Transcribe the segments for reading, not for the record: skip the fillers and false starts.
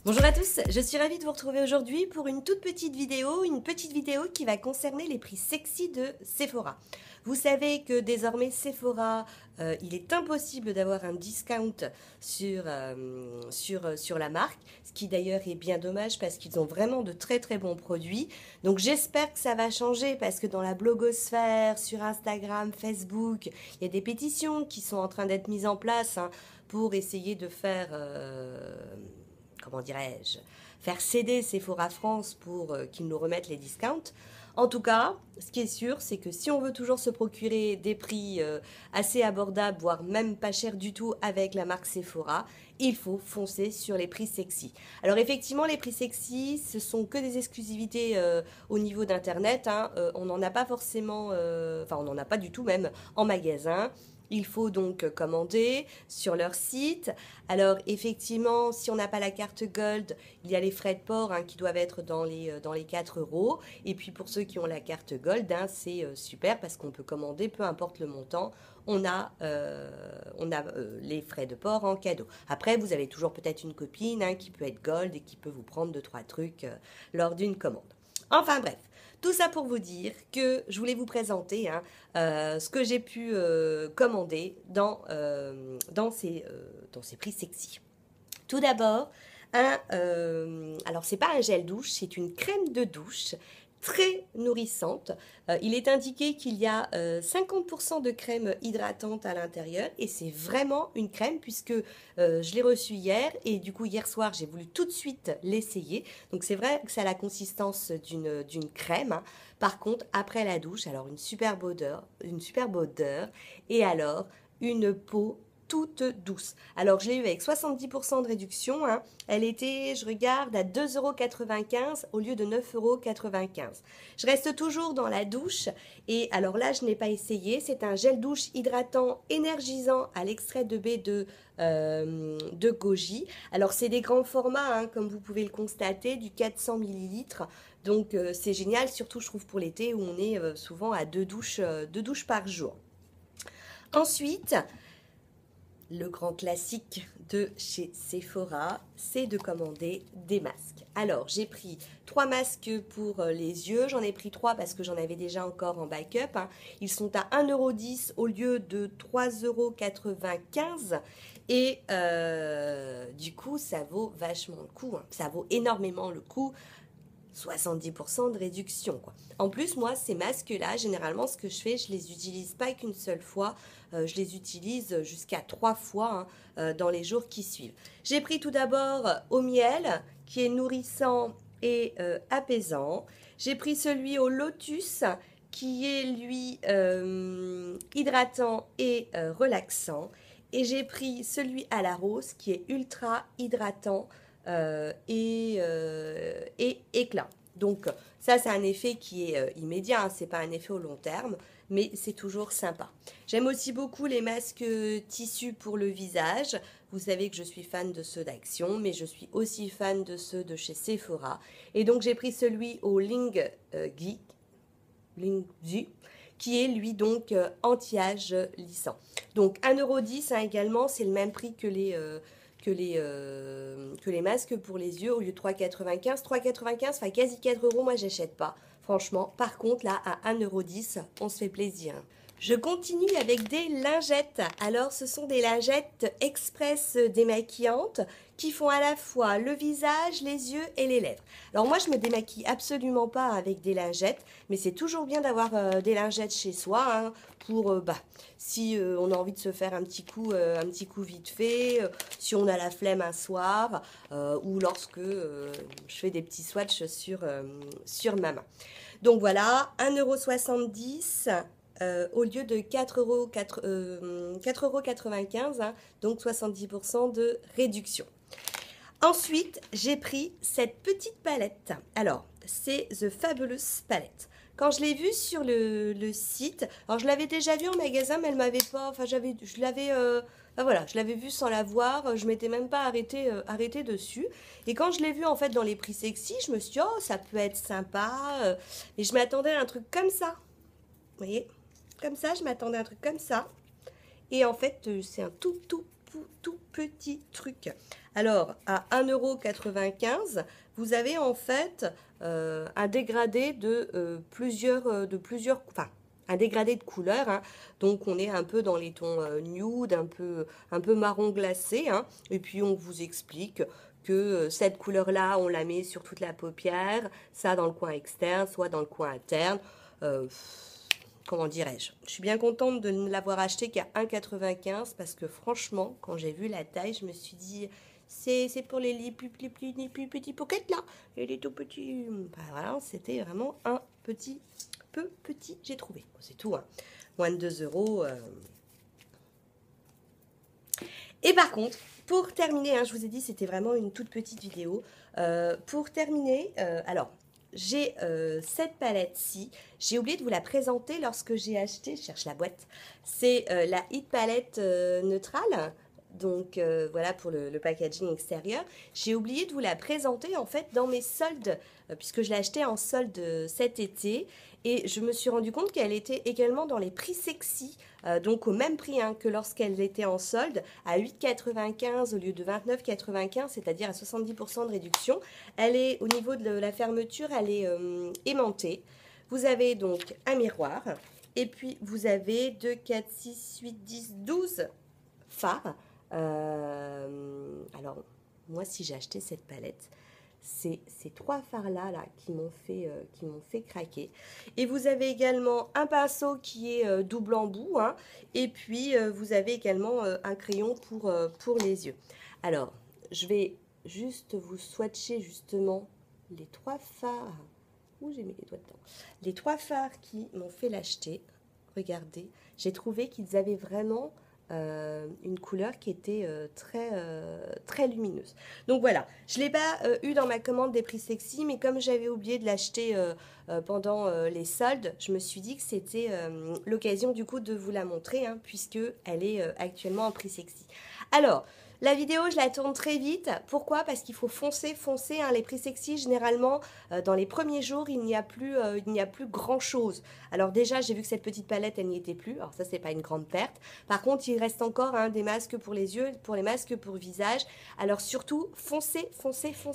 Bonjour à tous, je suis ravie de vous retrouver aujourd'hui pour une toute petite vidéo, qui va concerner les prix sexy de Sephora. Vous savez que désormais Sephora, il est impossible d'avoir un discount sur la marque, ce qui d'ailleurs est bien dommage parce qu'ils ont vraiment de très très bons produits. Donc j'espère que ça va changer parce que dans la blogosphère, sur Instagram, Facebook, il y a des pétitions qui sont en train d'être mises en place pour essayer de faire... comment dirais-je, faire céder Sephora France pour qu'ils nous remettent les discounts. En tout cas, ce qui est sûr, c'est que si on veut toujours se procurer des prix assez abordables, voire même pas cher du tout avec la marque Sephora, il faut foncer sur les prix sexy. Alors effectivement, les prix sexy, ce sont que des exclusivités au niveau d'Internet. On n'en a pas forcément, on n'en a pas du tout même en magasin. Il faut donc commander sur leur site. Alors effectivement, si on n'a pas la carte Gold, il y a les frais de port qui doivent être dans les 4 euros. Et puis pour ceux qui ont la carte Gold, c'est super parce qu'on peut commander, peu importe le montant, on a les frais de port en cadeau. Après, vous avez toujours peut-être une copine qui peut être Gold et qui peut vous prendre 2-3 trucs lors d'une commande. Enfin bref, tout ça pour vous dire que je voulais vous présenter ce que j'ai pu commander dans ces prix sexy. Tout d'abord, alors c'est pas un gel douche, c'est une crème de douche très nourrissante. Il est indiqué qu'il y a 50% de crème hydratante à l'intérieur et c'est vraiment une crème puisque je l'ai reçue hier et du coup hier soir j'ai voulu tout de suite l'essayer. Donc c'est vrai que ça a la consistance d'une crème. Par contre après la douche, alors une superbe odeur et alors une peau toute douce. Alors, je l'ai eu avec 70% de réduction. Elle était, je regarde, à 2,95 € au lieu de 9,95 €. Je reste toujours dans la douche. Et alors là, je n'ai pas essayé. C'est un gel douche hydratant énergisant à l'extrait de baie de goji. Alors, c'est des grands formats, comme vous pouvez le constater, du 400 ml. Donc, c'est génial, surtout, je trouve, pour l'été où on est souvent à deux douches par jour. Ensuite... le grand classique de chez Sephora, c'est de commander des masques. Alors, j'ai pris 3 masques pour les yeux. J'en ai pris 3 parce que j'en avais déjà encore en backup. Ils sont à 1,10 € au lieu de 3,95 €. Et du coup, ça vaut vachement le coup. Ça vaut énormément le coup. 70% de réduction, quoi. En plus, moi, ces masques-là, généralement, ce que je fais, je les utilise pas qu'une seule fois. Je les utilise jusqu'à 3 fois dans les jours qui suivent. J'ai pris tout d'abord au miel, qui est nourrissant et apaisant. J'ai pris celui au lotus, qui est, lui, hydratant et relaxant. Et j'ai pris celui à la rose, qui est ultra hydratant, et éclat. Donc ça c'est un effet qui est immédiat, c'est pas un effet au long terme, mais c'est toujours sympa. J'aime aussi beaucoup les masques tissus pour le visage. Vous savez que je suis fan de ceux d'Action, mais je suis aussi fan de ceux de chez Sephora. Et donc j'ai pris celui au Ling Zi, qui est lui donc anti-âge lissant. Donc 1,10 € également, c'est le même prix que les masques pour les yeux au lieu de 3,95 €. 3,95 €, enfin quasi 4 €, moi j'achète pas. Franchement, par contre là à 1,10 €, on se fait plaisir. Je continue avec des lingettes. Alors ce sont des lingettes express démaquillantes qui font à la fois le visage, les yeux et les lèvres. Alors moi je me démaquille absolument pas avec des lingettes, mais c'est toujours bien d'avoir des lingettes chez soi pour si on a envie de se faire un petit coup vite fait, si on a la flemme un soir ou lorsque je fais des petits swatchs sur ma main. Donc voilà, 1,70 € au lieu de 4,95 €, donc 70% de réduction. Ensuite, j'ai pris cette petite palette. Alors, c'est The Fabulous Palette. Quand je l'ai vue sur le site, alors je l'avais déjà vue en magasin, mais elle m'avait pas, enfin je l'avais vue sans la voir, je m'étais même pas arrêtée dessus. Et quand je l'ai vue en fait dans les prix sexy, je me suis dit, oh ça peut être sympa, mais je m'attendais à un truc comme ça. Vous voyez ? Comme ça, je m'attendais à un truc comme ça. Et en fait, c'est un tout tout petit truc. Alors, à 1,95 €, vous avez en fait un dégradé de plusieurs, enfin, un dégradé de couleurs, hein. Donc on est un peu dans les tons nude, un peu marron glacé, hein. Et puis on vous explique que cette couleur-là, on la met sur toute la paupière, ça dans le coin externe, soit dans le coin interne. Comment dirais-je? Je suis bien contente de ne l'avoir acheté qu'à 1,95 € parce que franchement, quand j'ai vu la taille, je me suis dit, c'est pour les plus petits pockets là, et les tout petits. Bah, voilà, c'était vraiment un peu petit, j'ai trouvé. C'est tout, hein. Moins de 2 €. Et par contre, pour terminer, hein, je vous ai dit, c'était vraiment une toute petite vidéo. Pour terminer, alors, j'ai cette palette-ci. J'ai oublié de vous la présenter lorsque j'ai acheté, je cherche la boîte, c'est la Hit Palette neutrale. Donc voilà pour le packaging extérieur. J'ai oublié de vous la présenter en fait dans mes soldes, puisque je l'ai achetée en solde cet été. Et je me suis rendu compte qu'elle était également dans les prix sexy, donc au même prix hein, que lorsqu'elle était en solde, à 8,95 € au lieu de 29,95 €, c'est-à-dire à 70% de réduction. Elle est au niveau de la fermeture, elle est aimantée. Vous avez donc un miroir, et puis vous avez 2, 4, 6, 8, 10, 12 fards. Alors, moi, si j'ai acheté cette palette, c'est ces 3 fards-là qui m'ont fait craquer. Et vous avez également un pinceau qui est double embout, hein, et puis vous avez également un crayon pour les yeux. Alors, je vais juste vous swatcher justement les 3 fards. Où j'ai mis les doigts dedans? Les 3 fards qui m'ont fait l'acheter. Regardez, j'ai trouvé qu'ils avaient vraiment une couleur qui était très lumineuse. Donc voilà, je ne l'ai pas eu dans ma commande des prix sexy, mais comme j'avais oublié de l'acheter pendant les soldes, je me suis dit que c'était l'occasion du coup de vous la montrer, hein, puisque elle est actuellement en prix sexy. Alors, la vidéo, je la tourne très vite. Pourquoi? Parce qu'il faut foncer, hein. Les prix sexy, généralement, dans les premiers jours, il n'y a plus grand-chose. Alors déjà, j'ai vu que cette petite palette, elle n'y était plus. Alors ça, c'est pas une grande perte. Par contre, il reste encore hein, des masques pour les yeux, pour les masques pour le visage. Alors surtout, foncez.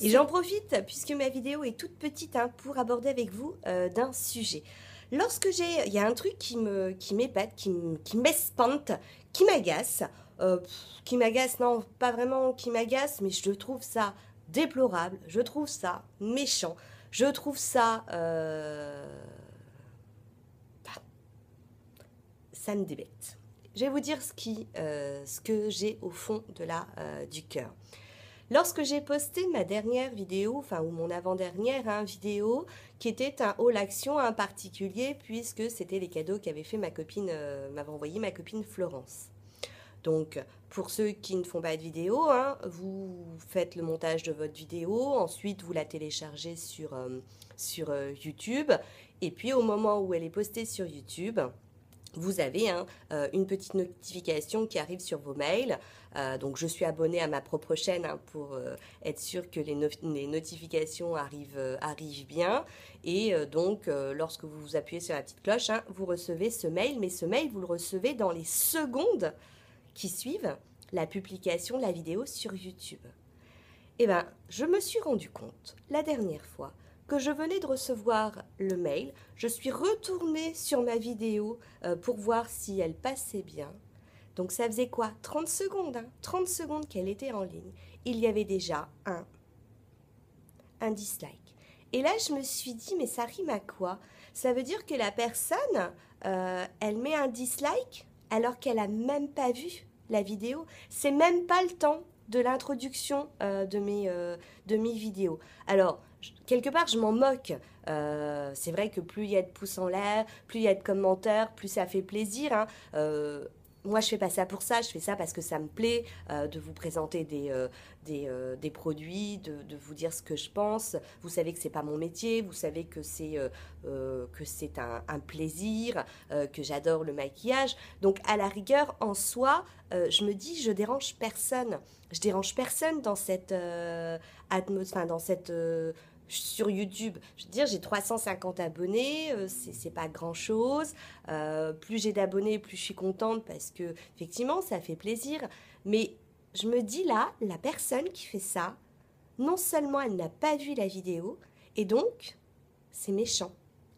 Et j'en profite, puisque ma vidéo est toute petite, hein, pour aborder avec vous d'un sujet. Il y a un truc qui m'épate, qui m'espante, qui m'agace. Non, pas vraiment qui m'agace, mais je trouve ça déplorable, je trouve ça méchant, je trouve ça... ça me débecte. Je vais vous dire ce que j'ai au fond du cœur. Lorsque j'ai posté ma dernière vidéo, enfin ou mon avant-dernière vidéo, qui était un haul action en particulier, puisque c'était les cadeaux qu'avait fait m'avait envoyé ma copine Florence. Donc, pour ceux qui ne font pas de vidéo, hein, vous faites le montage de votre vidéo, ensuite vous la téléchargez sur YouTube, et puis au moment où elle est postée sur YouTube, vous avez une petite notification qui arrive sur vos mails. Donc, je suis abonnée à ma propre chaîne hein, pour être sûre que les notifications arrivent bien. Et donc, lorsque vous appuyez sur la petite cloche, hein, vous recevez ce mail. Mais ce mail, vous le recevez dans les secondes qui suivent la publication de la vidéo sur YouTube. Eh bien, je me suis rendu compte la dernière fois que je venais de recevoir le mail, je suis retournée sur ma vidéo pour voir si elle passait bien. Donc ça faisait quoi? 30 secondes, hein, 30 secondes qu'elle était en ligne. Il y avait déjà un dislike. Et là, je me suis dit, mais ça rime à quoi? Ça veut dire que la personne, elle met un dislike alors qu'elle n'a même pas vu la vidéo. C'est même pas le temps de l'introduction de mes vidéos. Alors, quelque part, je m'en moque. C'est vrai que plus il y a de pouces en l'air, plus il y a de commentaires, plus ça fait plaisir, hein. Moi, je fais pas ça pour ça, je fais ça parce que ça me plaît de vous présenter des produits, de vous dire ce que je pense. Vous savez que c'est pas mon métier, vous savez que c'est un plaisir, que j'adore le maquillage. Donc, à la rigueur, en soi, je me dis, je dérange personne. Je dérange personne dans cette atmosphère, sur YouTube. Je veux dire, j'ai 350 abonnés, c'est pas grand-chose. Plus j'ai d'abonnés, plus je suis contente parce que, effectivement, ça fait plaisir. Mais je me dis là, la personne qui fait ça, non seulement elle n'a pas vu la vidéo, et donc, c'est méchant.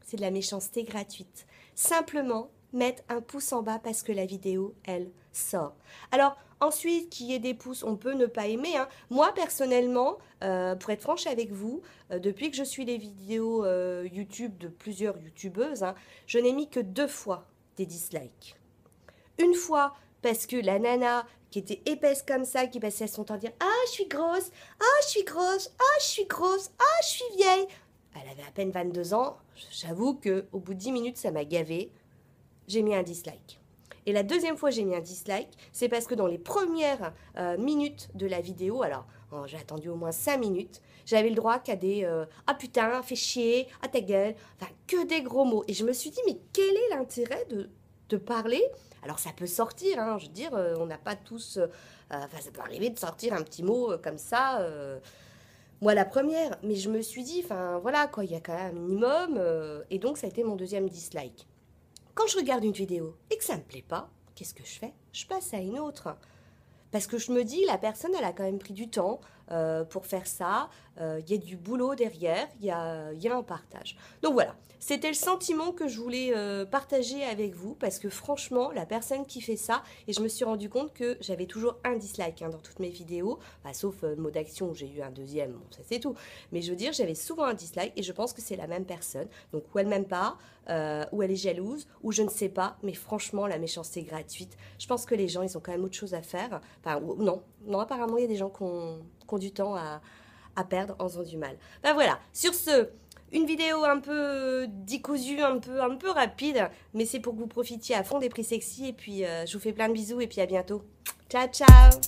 C'est de la méchanceté gratuite. Simplement, mettre un pouce en bas parce que la vidéo, elle, sort. Alors, ensuite, qu'il y ait des pouces, on peut ne pas aimer. Hein. Moi, personnellement, pour être franche avec vous, depuis que je suis les vidéos YouTube de plusieurs youtubeuses, hein, je n'ai mis que 2 fois des dislikes. Une fois, parce que la nana qui était épaisse comme ça, qui passait son temps à dire « Ah, je suis grosse, ah, je suis grosse, ah, je suis grosse, ah, je suis vieille !» Elle avait à peine 22 ans. J'avoue qu'au bout de 10 minutes, ça m'a gavé. J'ai mis un dislike. Et la deuxième fois j'ai mis un dislike, c'est parce que dans les premières minutes de la vidéo, alors j'ai attendu au moins 5 minutes, j'avais le droit qu'à des ah putain, fais chier, ah ta gueule, enfin que des gros mots. Et je me suis dit, mais quel est l'intérêt de parler? Alors ça peut sortir, hein, je veux dire, on n'a pas tous, enfin ça peut arriver de sortir un petit mot comme ça. Moi, la première, mais je me suis dit, enfin voilà, quoi, il y a quand même un minimum, et donc ça a été mon deuxième dislike. Quand je regarde une vidéo et que ça ne me plaît pas, qu'est-ce que je fais? Je passe à une autre. Parce que je me dis, la personne, elle a quand même pris du temps pour faire ça. Il y a du boulot derrière, il y a un partage. Donc voilà, c'était le sentiment que je voulais partager avec vous. Parce que franchement, la personne qui fait ça, et je me suis rendu compte que j'avais toujours un dislike dans toutes mes vidéos. Enfin, sauf mot d'action où j'ai eu un deuxième, bon, ça c'est tout. Mais je veux dire, j'avais souvent un dislike et je pense que c'est la même personne. Donc ou elle m'aime pas, ou elle est jalouse, ou je ne sais pas. Mais franchement, la méchanceté gratuite, je pense que les gens, ils ont quand même autre chose à faire. Enfin, non, apparemment, il y a des gens qui ont du temps à perdre en faisant du mal. Ben voilà, sur ce, une vidéo un peu décousue, un peu rapide, mais c'est pour que vous profitiez à fond des prix sexy. Et puis, je vous fais plein de bisous et puis à bientôt. Ciao, ciao!